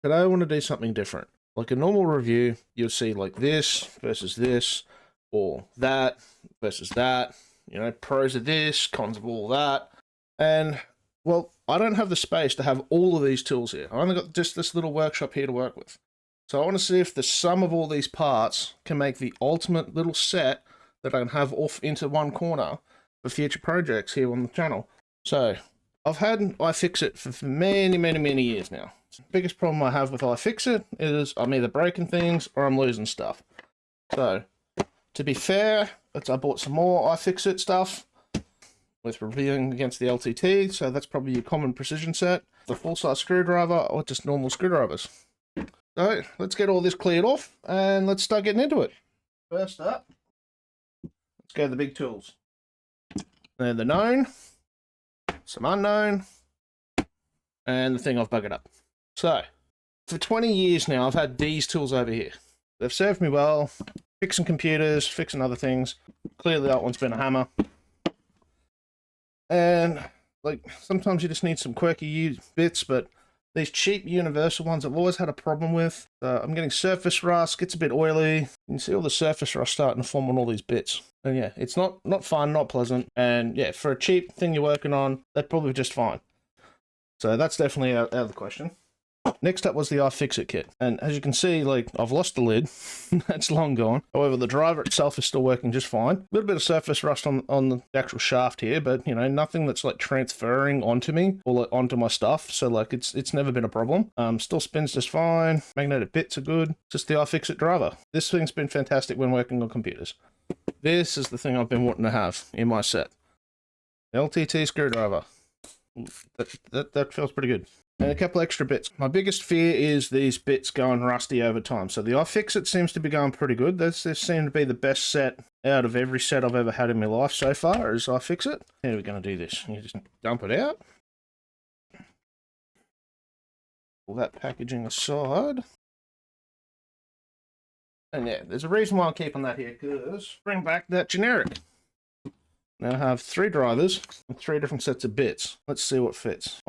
Today I want to do something different. Like a normal review, you'll see like this versus this, or that versus that. You know, pros of this, cons of all that. And, well, I don't have the space to have all of these tools here. I only got just this little workshop here to work with. So I want to see if the sum of all these parts can make the ultimate little set that I can have off into one corner for future projects here on the channel. So I've had iFixit for many years now. The biggest problem I have with iFixit is I'm either breaking things or I'm losing stuff. So, to be fair, I bought some more iFixit stuff with reviewing against the LTT, so that's probably your common precision set. The full-size screwdriver or just normal screwdrivers. So, let's get all this cleared off and let's start getting into it. First up, let's go to the big tools. They're the known, some unknown, and the thing I've buggered up. So, for 20 years now, I've had these tools over here. They've served me well, fixing computers, fixing other things. Clearly that one's been a hammer. And, like, sometimes you just need some quirky bits, but these cheap universal ones I've always had a problem with. I'm getting surface rust, gets a bit oily. You can see all the surface rust starting to form on all these bits. And yeah, it's not fun, not pleasant. And yeah, for a cheap thing you're working on, they're probably just fine. So that's definitely out of the question. Next up was the iFixit kit, and as you can see, like, I've lost the lid. That's long gone. However, the driver itself is still working just fine. A little bit of surface rust on the actual shaft here, but you know, nothing that's like transferring onto me or like, onto my stuff. So like, it's never been a problem. Still spins just fine. Magnetic bits are good. Just the iFixit driver. This thing's been fantastic when working on computers. This is the thing I've been wanting to have in my set. LTT screwdriver. That feels pretty good. And a couple extra bits. My biggest fear is these bits going rusty over time. So the iFixit seems to be going pretty good. This seems to be the best set out of every set I've ever had in my life so far is iFixit. How are we going to do this? You just dump it out. Pull that packaging aside. And yeah, there's a reason why I'm keeping that here, because bring back that generic. Now I have 3 drivers and 3 different sets of bits. Let's see what fits.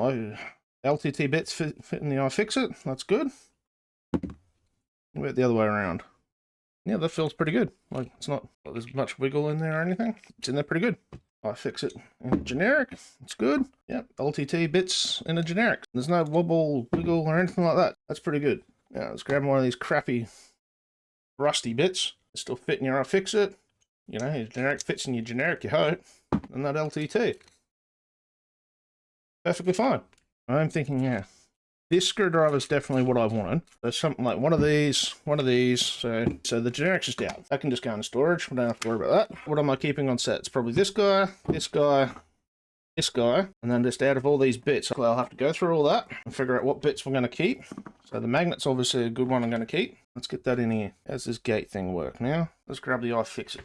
LTT bits fit in the iFixit. That's good. What about the other way around? Yeah, that feels pretty good. Like, it's not like there's much wiggle in there or anything. It's in there pretty good. iFixit in generic. It's good. Yep, LTT bits in a generic. There's no wobble, wiggle, or anything like that. That's pretty good. Now, let's grab one of these crappy, rusty bits. They still fit in your iFixit. You know, your generic fits in your generic, you hope. And that LTT. Perfectly fine. I'm thinking, yeah, this screwdriver is definitely what I wanted. There's something like one of these. So the generic's just out. That can just go into storage. We don't have to worry about that. What am I keeping on set? It's probably this guy, this guy, this guy, and then just out of all these bits, I'll have to go through all that and figure out what bits we're going to keep. So the magnet's obviously a good one I'm going to keep. Let's get that in here. How's this gate thing work now? Let's grab the iFixit.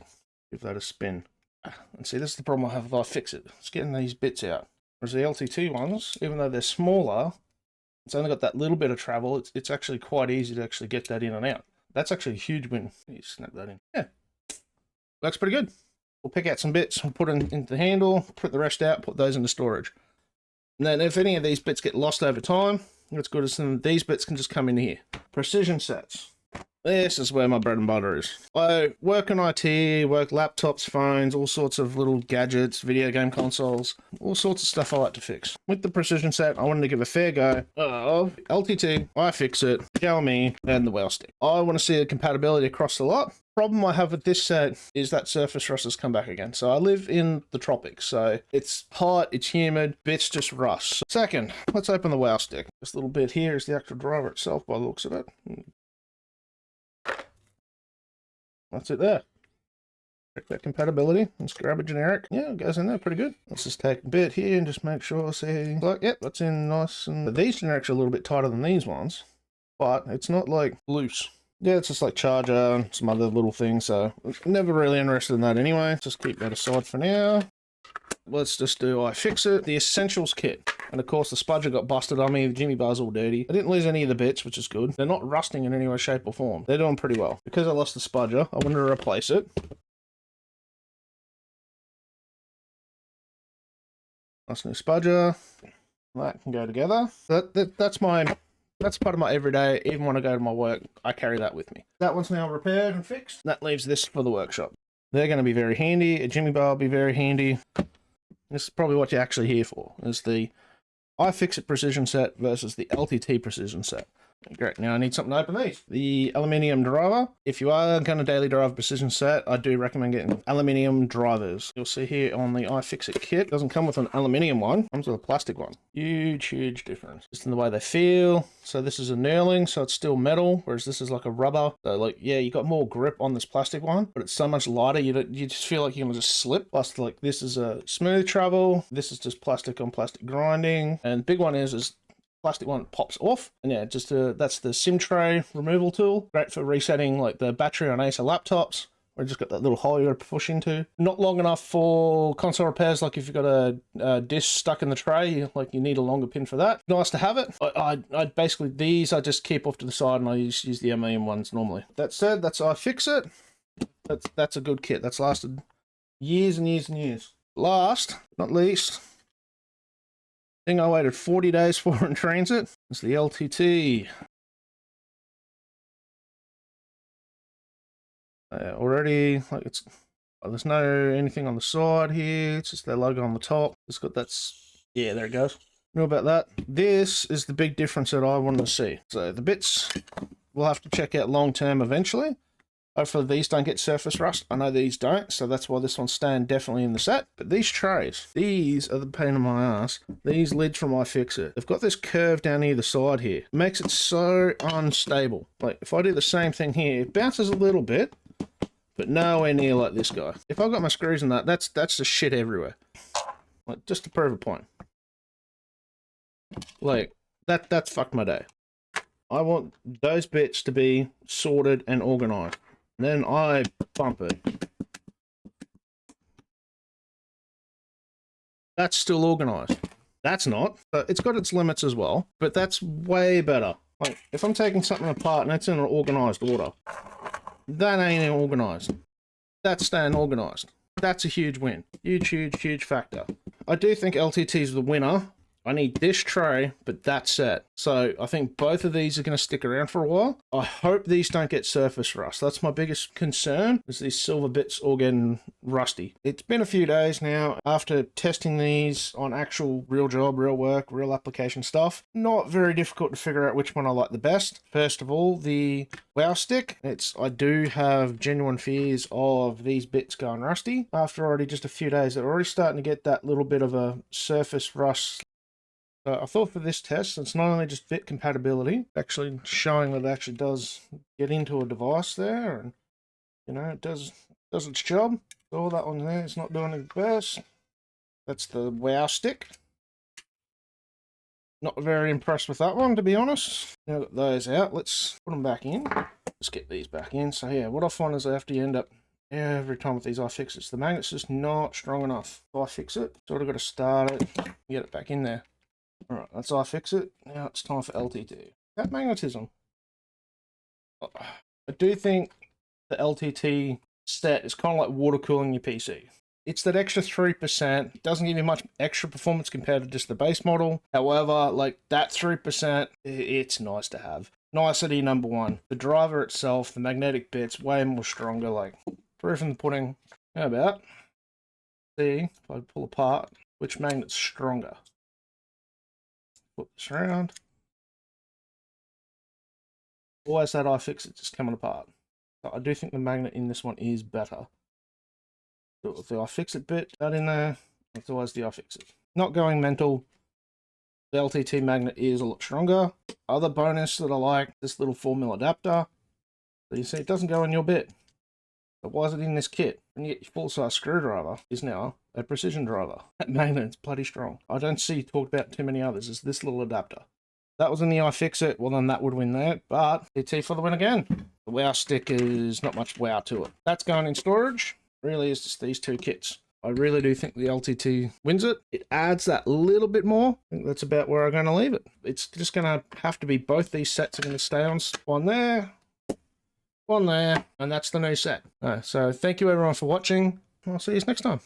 Give that a spin. And see, this is the problem I have with iFixit. It's getting these bits out. Whereas the LTT ones, even though they're smaller, it's only got that little bit of travel. It's actually quite easy to actually get that in and out. That's actually a huge win. You snap that in. Yeah. Works pretty good. We'll pick out some bits, we'll put them into the handle, put the rest out, put those into storage. And then if any of these bits get lost over time, what's good is these bits can just come in here. Precision sets. This is where my bread and butter is. I work in IT, work laptops, phones, all sorts of little gadgets, video game consoles, all sorts of stuff I like to fix. With the precision set, I wanted to give a fair go of LTT, iFixit, Xiaomi, and the Wellstick. I want to see a compatibility across the lot. Problem I have with this set is that surface rust has come back again. So I live in the tropics, so it's hot, it's humid, bits just rust. Second, let's open the Wellstick. This little bit here is the actual driver itself by the looks of it. That's it there. Check that compatibility. Let's grab a generic. Yeah, it goes in there pretty good. Let's just take a bit here and just make sure, see, like, yep, that's in nice. And these generics are a little bit tighter than these ones, but it's not like loose. Yeah, it's just like charger and some other little things, so never really interested in that anyway. Just keep that aside for now. Let's just do iFixit, the Essentials kit. And of course the spudger got busted on me, the Jimmy bar's all dirty. I didn't lose any of the bits, which is good. They're not rusting in any way, shape or form. They're doing pretty well. Because I lost the spudger, I wanted to replace it. Nice new spudger. That can go together. That's my That's part of my everyday. Even when I go to my work, I carry that with me. That one's now repaired and fixed. That leaves this for the workshop. They're going to be very handy. A Jimmy bar will be very handy. This is probably what you're actually here for, is the iFixit Precision set versus the LTT Precision set. Great, now I need something to open these. The aluminium driver. If you are going to daily drive precision set, I do recommend getting aluminium drivers. You'll see here on the iFixit kit, it doesn't come with an aluminium one, it comes with a plastic one. Huge difference. Just in the way they feel. So this is a knurling, so it's still metal, whereas this is like a rubber. So like, yeah, you got more grip on this plastic one, but it's so much lighter, you just feel like you're going to just slip. Plus, like, this is a smooth travel. This is just plastic on plastic grinding. And the big one is plastic one pops off, and yeah, just that's the SIM tray removal tool. Great for resetting like the battery on Acer laptops. We've just got that little hole you got to push into. Not long enough for console repairs, like if you've got a disc stuck in the tray, like you need a longer pin for that. Nice to have it. I basically, these I just keep off to the side, and I use the aluminium ones normally. That said, that's iFixit. That's a good kit. That's lasted years and years and years. Last, not least, thing I waited 40 days for in transit is the LTT. Already, like, there's no anything on the side here. It's just their logo on the top. It's got yeah, there it goes. Know about that. This is the big difference that I wanted to see. So the bits we'll have to check out long term eventually. Hopefully these don't get surface rust. I know these don't, so that's why this one's staying definitely in the set. But these trays, these are the pain in my ass. These lids from iFixit, they've got this curve down either side here. It makes it so unstable. Like, if I do the same thing here, it bounces a little bit, but nowhere near like this guy. If I've got my screws in that, that's just shit everywhere. Like, just to prove a point. Like, that's fucked my day. I want those bits to be sorted and organized. Then I bump it. That's still organized. That's not. It's got its limits as well, but that's way better. Like, if I'm taking something apart and it's in an organized order, that ain't organized. That's staying organized. That's a huge win. Huge factor. I do think LTT is the winner. I need this tray, but that's it. So I think both of these are going to stick around for a while. I hope these don't get surface rust. That's my biggest concern, is these silver bits all getting rusty. It's been a few days now after testing these on actual real job, real work, real application stuff. Not very difficult to figure out which one I like the best. First of all, the Wow Stick. I do have genuine fears of these bits going rusty. After already just a few days, they're already starting to get that little bit of a surface rust. I thought for this test, it's not only just bit compatibility, actually showing that it actually does get into a device there, and you know, it does its job. So that one there is not doing its best. That's the Wow Stick. Not very impressed with that one, to be honest. Now got those out, let's put them back in. Let's get these back in. So yeah, what I find is I have to end up every time with these iFixits. The magnet's just not strong enough. If I fix it, sort of got to start it, get it back in there. Alright, that's iFixit. Now it's time for LTT. That magnetism. I do think the LTT set is kind of like water cooling your PC. It's that extra 3%. It doesn't give you much extra performance compared to just the base model. However, like that 3%, it's nice to have. Nicety number one. The driver itself, the magnetic bits, way more stronger. Like, proof in the pudding. How about? See, if I pull apart, which magnet's stronger? Put this around. Always that iFixit just coming apart. So I do think the magnet in this one is better. So with the iFixit bit, that in there, it's always the iFixit. Not going mental. The LTT magnet is a lot stronger. Other bonus that I like, this little 4mm adapter. So you see it doesn't go in your bit. But why is it in this kit? And yet your full-size screwdriver is now a precision driver. That magnet's bloody strong. I don't see talked about too many others. It's this little adapter. That was in the iFixit, well then that would win there. But LTT for the win again. The Wow Stick is not much wow to it. That's going in storage. Really is just these two kits. I really do think the LTT wins it. It adds that little bit more. I think that's about where I'm going to leave it. It's just going to have to be both these sets are going to stay on. One there. One there, and that's the new set. So thank you everyone for watching. I'll see you next time.